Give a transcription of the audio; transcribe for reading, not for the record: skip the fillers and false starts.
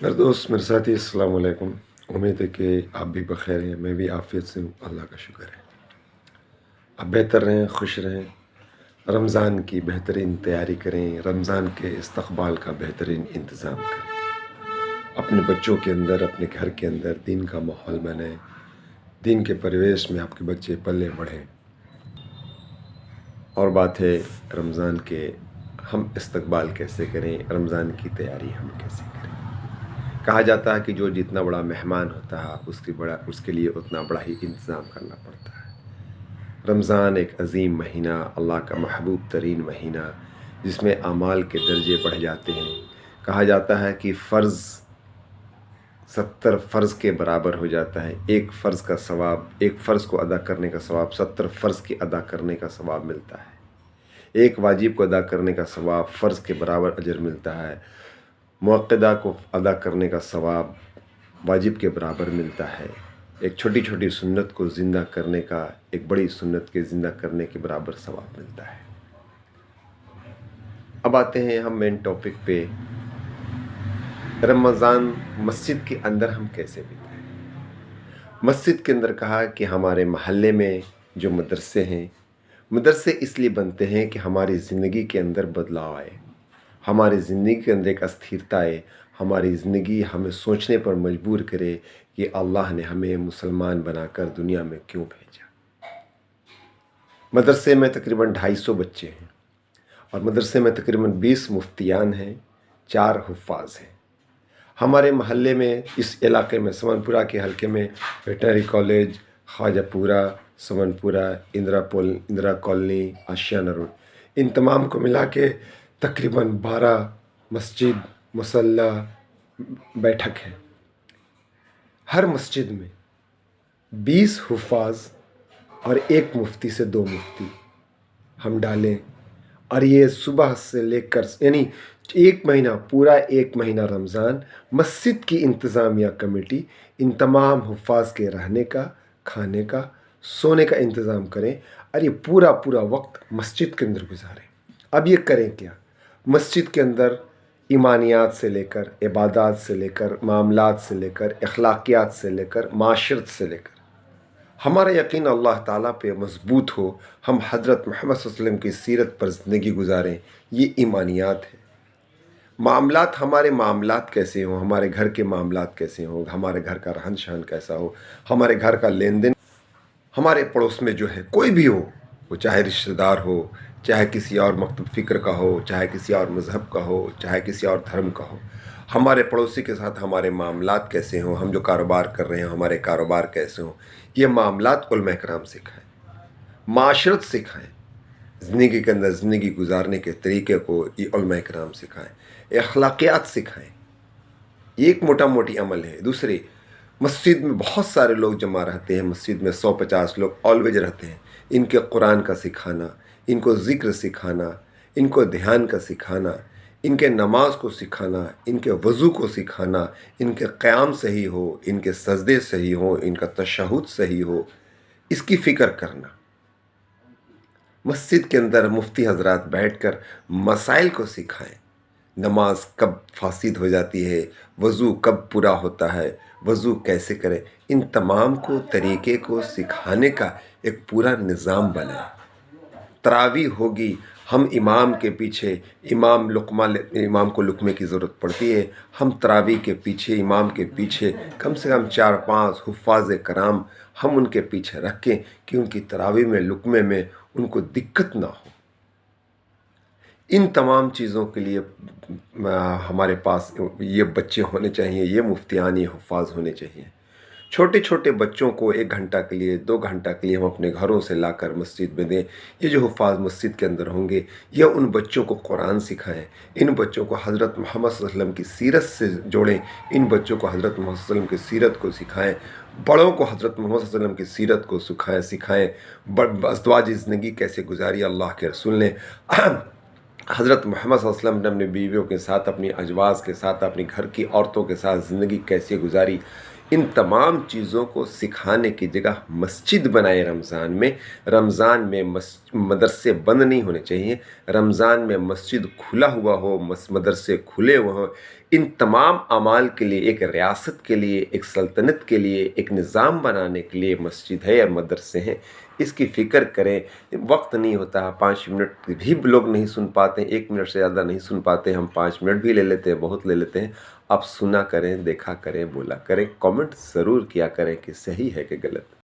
मेरे दोस्त मेरे साथी अस्सलाम वालेकुम। उम्मीद है कि आप भी बखैर हैं, मैं भी आफ़ियत से हूँ, अल्लाह का शुक्र है। आप बेहतर रहें, खुश रहें, रमज़ान की बेहतरीन तैयारी करें, रमज़ान के इस्तक़बाल का बेहतरीन इंतज़ाम करें। अपने बच्चों के अंदर, अपने घर के अंदर दीन का माहौल बनाएँ, दीन के परिवेश में आपके बच्चे पले बढ़ें। और बात है रमज़ान के हम इस्तक़बाल कैसे करें, रमज़ान की तैयारी हम कैसे करें। कहा जाता है कि जो जितना बड़ा मेहमान होता है उसके लिए उतना बड़ा ही इंतज़ाम करना पड़ता है। रमज़ान एक अज़ीम महीना, अल्लाह का महबूब तरीन महीना, जिसमें आमाल के दर्जे बढ़ जाते हैं। कहा जाता है कि 70 फ़र्ज़ के बराबर हो जाता है। एक फ़र्ज़ को अदा करने का सवाब 70 फ़र्ज़ के अदा करने का सवाब मिलता है। एक वाजिब को अदा करने का सवाब फ़र्ज़ के बराबर अजर मिलता है। मुअक्कदा को अदा करने का सवाब वाजिब के बराबर मिलता है। एक छोटी छोटी सुन्नत को ज़िंदा करने का एक बड़ी सुन्नत के ज़िंदा करने के बराबर सवाब मिलता है। अब आते हैं हम मेन टॉपिक पे, रमज़ान मस्जिद के अंदर हम कैसे बिताएं। मस्जिद के अंदर कहा कि हमारे महल्ले में जो मदरसे हैं, मदरसे इसलिए बनते हैं कि हमारी ज़िंदगी के अंदर बदलाव आए, हमारी ज़िंदगी के अंदर एक अस्थिरता आए, हमारी ज़िंदगी हमें सोचने पर मजबूर करे कि अल्लाह ने हमें मुसलमान बनाकर दुनिया में क्यों भेजा। मदरसे में तकरीबन 250 बच्चे हैं और मदरसे में तकरीबन 20 मुफ्तियान हैं, 4 हुफ़ाज़ हैं। हमारे महल्ले में, इस इलाके में, समनपुरा के हलके में veterinary college, Khwajapura, Samanpura, Indira colony, Ashiana road, इन तमाम को मिला के तकरीबन 12 मस्जिद, मुसल्ला, बैठक है। हर मस्जिद में 20 हुफ़ाज़ और एक मुफ्ती से 2 मुफ्ती हम डालें, और ये सुबह से लेकर यानी एक महीना, पूरा एक महीना रमज़ान मस्जिद की इंतज़ामिया कमेटी इन तमाम हुफ़ाज़ के रहने का, खाने का, सोने का इंतज़ाम करें और ये पूरा वक्त मस्जिद के अंदर गुजारें। अब ये करें क्या? मस्जिद के अंदर ईमानियात से लेकर, इबादात से लेकर, मामलात से लेकर, अखलाकियात से लेकर, माशरत से लेकर हमारा यकीन अल्लाह ताला पे मजबूत हो, हम हज़रत मोहम्मद सल्लल्लाहु अलैहि वसल्लम की सीरत पर ज़िंदगी गुजारें, ये ईमानियात है। मामलात, हमारे मामलात कैसे हों, हमारे घर के मामलात कैसे हों, हमारे घर का रहन सहन कैसा हो, हमारे घर का लेन देन, हमारे पड़ोस में जो है कोई भी हो, वो चाहे रिश्तेदार हो, चाहे किसी और मकतब फ़िक्र का हो, चाहे किसी और मज़हब का हो, चाहे किसी और धर्म का हो, हमारे पड़ोसी के साथ हमारे मामलात कैसे हों, हम जो कारोबार कर रहे हैं हमारे कारोबार कैसे हों, ये मामलात उलमा कराम सिखाएँ, माशरत सिखाएँ, ज़िंदगी के अंदर ज़िंदगी गुजारने के तरीक़े को ये उलमा कराम सिखाएँ, अखलाकियात सिखाएँ। ये एक मोटा मोटी अमल है। दूसरी, मस्जिद में बहुत सारे लोग जमा रहते हैं, मस्जिद में 100-50 लोग ऑलवेज रहते हैं। इनके कुरान का सिखाना, इनको ज़िक्र सिखाना, इनको ध्यान का सिखाना, इनके नमाज को सिखाना, इनके वज़ू को सिखाना, इनके क़याम सही हो, इनके सजदे सही हो, इनका तशहुद सही हो, इसकी फ़िक्र करना। मस्जिद के अंदर मुफ्ती हज़रात बैठकर मसाइल को सिखाएं। नमाज कब फासिद हो जाती है, वज़ू कब पूरा होता है, वज़ू कैसे करें, इन तमाम को तरीक़े को सिखाने का एक पूरा निज़ाम बनाएं। तरावी होगी, हम इमाम के पीछे, इमाम को लुक़मे की ज़रूरत पड़ती है, हम तरावी के पीछे, इमाम के पीछे कम से कम 4-5 हुफ़ाज़ कराम हम उनके पीछे रखें कि उनकी तरावी में, लुक़मे में उनको दिक्कत ना हो। इन तमाम चीज़ों के लिए हमारे पास ये बच्चे होने चाहिए, ये मुफ्तियान, ये हुफ़ाज़ होने चाहिए। छोटे छोटे बच्चों को 1 घंटा के लिए, 2 घंटा के लिए हम अपने घरों से लाकर मस्जिद में दें। ये जो हुफ़ाज़ मस्जिद के अंदर होंगे, ये उन बच्चों को कुरान सिखाएँ, इन बच्चों को हज़रत मोहम्मद सल्लल्लाहु अलैहि वसल्लम की सीरत से जोड़ें, इन बच्चों को हज़रत मोहम्मद सल्लल्लाहु अलैहि वसल्लम की सीरत को सिखाएँ, बड़ों को हज़रत मोहम्मद सल्लल्लाहु अलैहि वसल्लम की सीरत को सिखाएँ। अज़वाजी ज़िंदगी कैसे गुजारी अल्लाह के रसूल ने, हज़रत मोहम्मद सल्लल्लाहु अलैहि वसल्लम ने अपनी बीवियों के साथ, अपनी अज़वाज के साथ, अपनी घर की औरतों के साथ ज़िंदगी कैसे गुजारी, इन तमाम चीज़ों को सिखाने की जगह मस्जिद बनाए रमज़ान में मदरसे बंद नहीं होने चाहिए, रमज़ान में मस्जिद खुला हुआ हो, मदरसे खुले हुए हों। ان تمام اعمال کے لیے، ایک ریاست کے لیے، ایک سلطنت کے لیے، ایک نظام بنانے کے لیے مسجد ہے اور مدرسے ہیں. اس کی فکر کریں. وقت نہیں ہوتا ہے، 5 منٹ بھی لوگ نہیں سن پاتے ہیں، 1 منٹ سے زیادہ نہیں سن پاتے. ہم 5 منٹ بھی لے لیتے ہیں، بہت لے لیتے ہیں. آپ سنا کریں، دیکھا کریں، بولا کریں. کامنٹ ضرور کیا کریں کہ صحیح ہے کہ غلط.